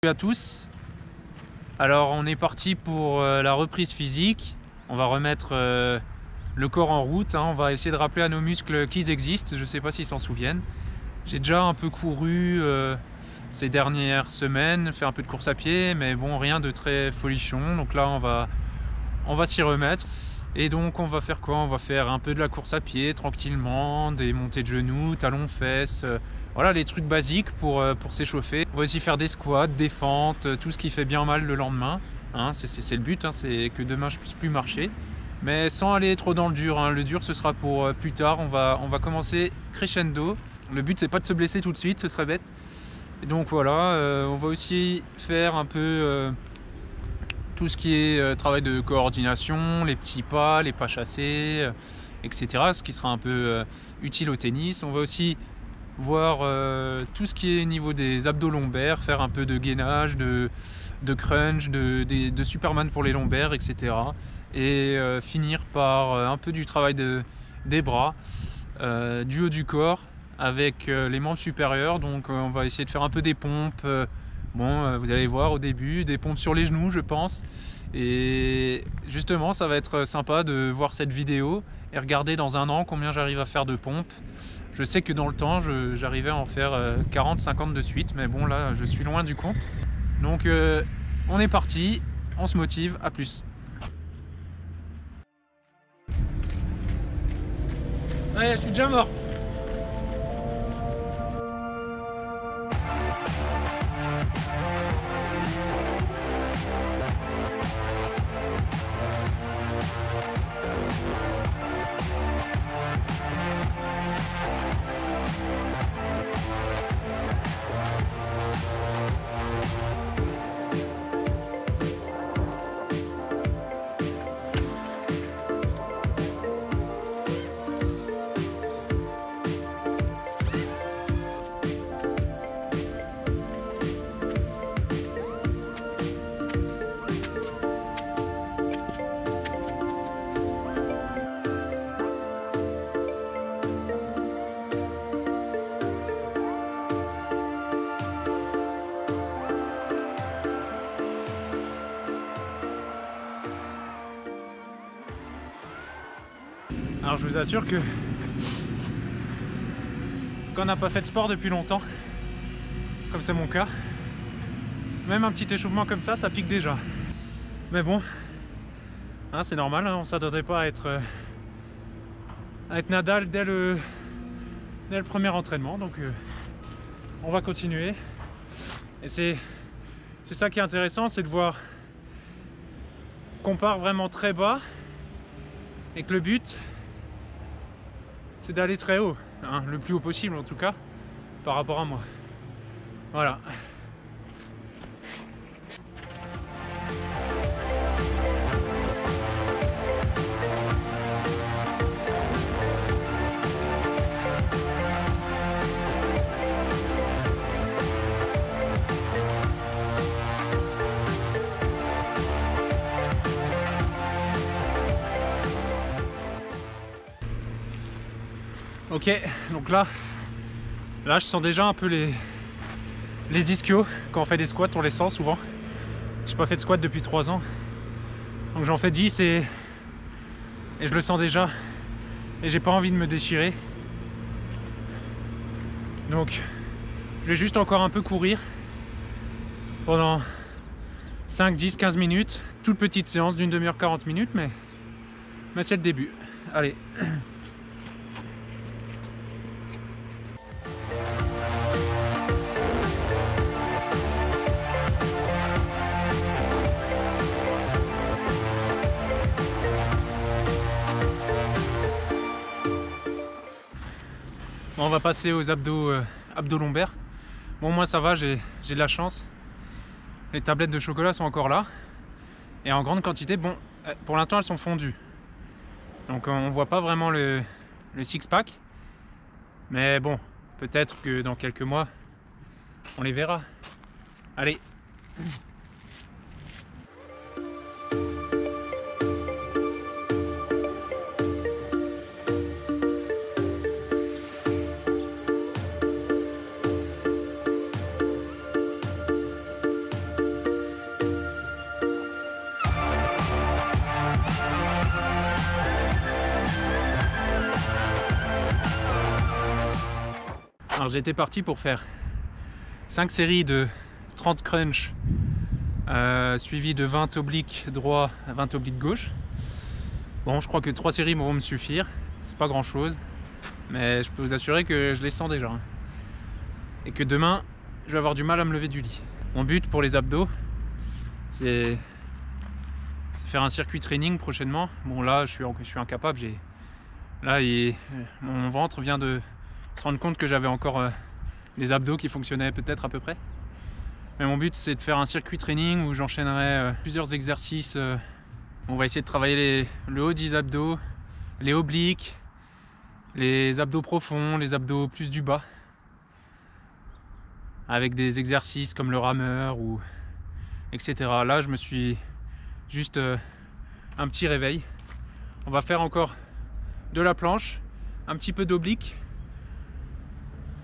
Salut à tous. Alors on est parti pour la reprise physique. On va remettre le corps en route, hein. On va essayer de rappeler à nos muscles qu'ils existent. Je ne sais pas s'ils s'en souviennent. J'ai déjà un peu couru ces dernières semaines, fait un peu de course à pied, mais bon, rien de très folichon. Donc là on va s'y remettre. Et donc on va faire quoi? On va faire un peu de la course à pied tranquillement, des montées de genoux, talons, fesses, voilà les trucs basiques pour s'échauffer. On va aussi faire des squats, des fentes, tout ce qui fait bien mal le lendemain, hein. C'est le but, hein, c'est que demain je puisse plus marcher, mais sans aller trop dans le dur, hein. Le dur ce sera pour plus tard. On va commencer crescendo. Le but c'est pas de se blesser tout de suite, ce serait bête. Et donc voilà, on va aussi faire un peu tout ce qui est travail de coordination, les petits pas, les pas chassés, etc. Ce qui sera un peu utile au tennis. On va aussi voir tout ce qui est niveau des abdos lombaires, faire un peu de gainage, de crunch, de Superman pour les lombaires, etc. Et finir par un peu du travail des bras, du haut du corps avec les membres supérieurs. Donc on va essayer de faire un peu des pompes. Bon, vous allez voir au début, des pompes sur les genoux, je pense. Et justement, ça va être sympa de voir cette vidéo et regarder dans un an combien j'arrive à faire de pompes. Je sais que dans le temps, j'arrivais à en faire 40-50 de suite, mais bon, là, je suis loin du compte. Donc, on est parti, on se motive, à plus. Ça y est, je suis déjà mort. Alors je vous assure que quand on n'a pas fait de sport depuis longtemps, comme c'est mon cas, même un petit échauffement comme ça pique déjà. Mais bon, hein, c'est normal, hein, on ne s'attendait pas à être Nadal dès le premier entraînement, donc on va continuer. Et c'est ça qui est intéressant, c'est de voir qu'on part vraiment très bas et que le but c'est d'aller très haut, hein, le plus haut possible en tout cas, par rapport à moi. Voilà. Ok, donc là je sens déjà un peu les ischios. Quand on fait des squats, on les sent souvent. J'ai pas fait de squat depuis 3 ans, donc j'en fais 10 et je le sens déjà, et j'ai pas envie de me déchirer. Donc je vais juste encore un peu courir pendant 5, 10, 15 minutes. Toute petite séance d'une demi-heure, 40 minutes, mais c'est le début. Allez. Bon, on va passer aux abdos lombaires. Bon, moi ça va, j'ai de la chance. Les tablettes de chocolat sont encore là et en grande quantité. Bon, pour l'instant elles sont fondues, donc on voit pas vraiment le six-pack, mais bon, peut-être que dans quelques mois on les verra. Allez. Alors j'étais parti pour faire 5 séries de 30 crunch suivi de 20 obliques droit, 20 obliques gauche. Bon, je crois que 3 séries vont me suffire, c'est pas grand chose, mais je peux vous assurer que je les sens déjà. Et que demain, je vais avoir du mal à me lever du lit. Mon but pour les abdos, c'est faire un circuit training prochainement. Bon là, je suis incapable. Là, mon ventre vient de se rendre compte que j'avais encore des abdos qui fonctionnaient peut-être à peu près. Mais mon but, c'est de faire un circuit training où j'enchaînerai plusieurs exercices. On va essayer de travailler le haut des abdos, les obliques, les abdos profonds, les abdos plus du bas, avec des exercices comme le rameur ou etc. Là, je me suis juste un petit réveil. On va faire encore de la planche, un petit peu d'oblique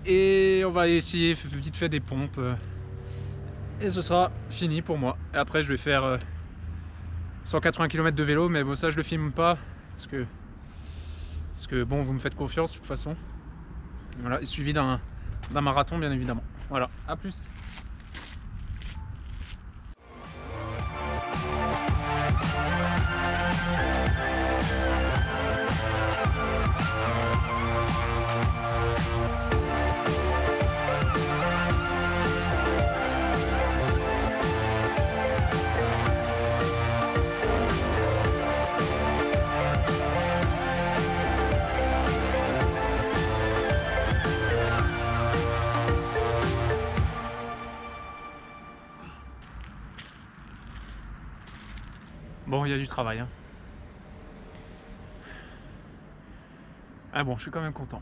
et on va essayer vite fait des pompes et ce sera fini pour moi. Et après, je vais faire 180 km de vélo, mais bon, ça je le filme pas parce que bon, vous me faites confiance de toute façon. Voilà, et suivi d'un marathon bien évidemment. Voilà, à plus. Bon, il y a du travail, hein. Ah bon, je suis quand même content.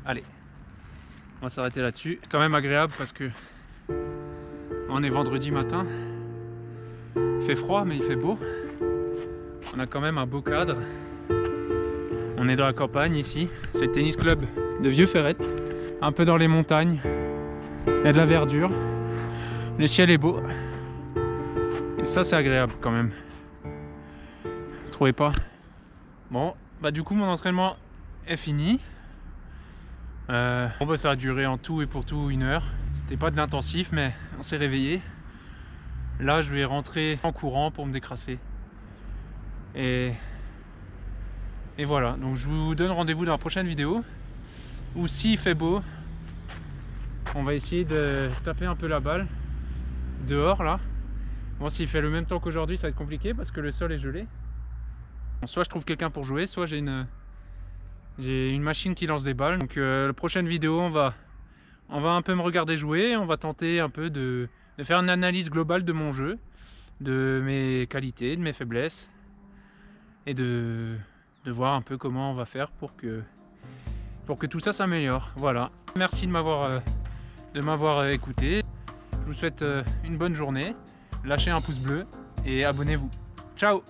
Allez, on va s'arrêter là-dessus. Quand même agréable parce que on est vendredi matin. Il fait froid, mais il fait beau. On a quand même un beau cadre. On est dans la campagne ici. C'est le tennis club de Vieux-Ferrette. Un peu dans les montagnes. Il y a de la verdure. Le ciel est beau. Et ça, c'est agréable quand même. Trouvez pas? Bon, bah du coup mon entraînement est fini. Bon bah ça a duré en tout et pour tout 1 heure. C'était pas de l'intensif, mais on s'est réveillé. Là je vais rentrer en courant pour me décrasser. Et voilà, donc je vous donne rendez-vous dans la prochaine vidéo. Ou s'il fait beau, on va essayer de taper un peu la balle dehors là. Bon, s'il fait le même temps qu'aujourd'hui, ça va être compliqué parce que le sol est gelé. Soit je trouve quelqu'un pour jouer, soit j'ai une machine qui lance des balles. Donc la prochaine vidéo, on va un peu me regarder jouer. On va tenter un peu de faire une analyse globale de mon jeu, de mes qualités, de mes faiblesses, et de voir un peu comment on va faire pour que tout ça s'améliore. Voilà. Merci de m'avoir écouté. Je vous souhaite une bonne journée. Lâchez un pouce bleu et abonnez-vous. Ciao!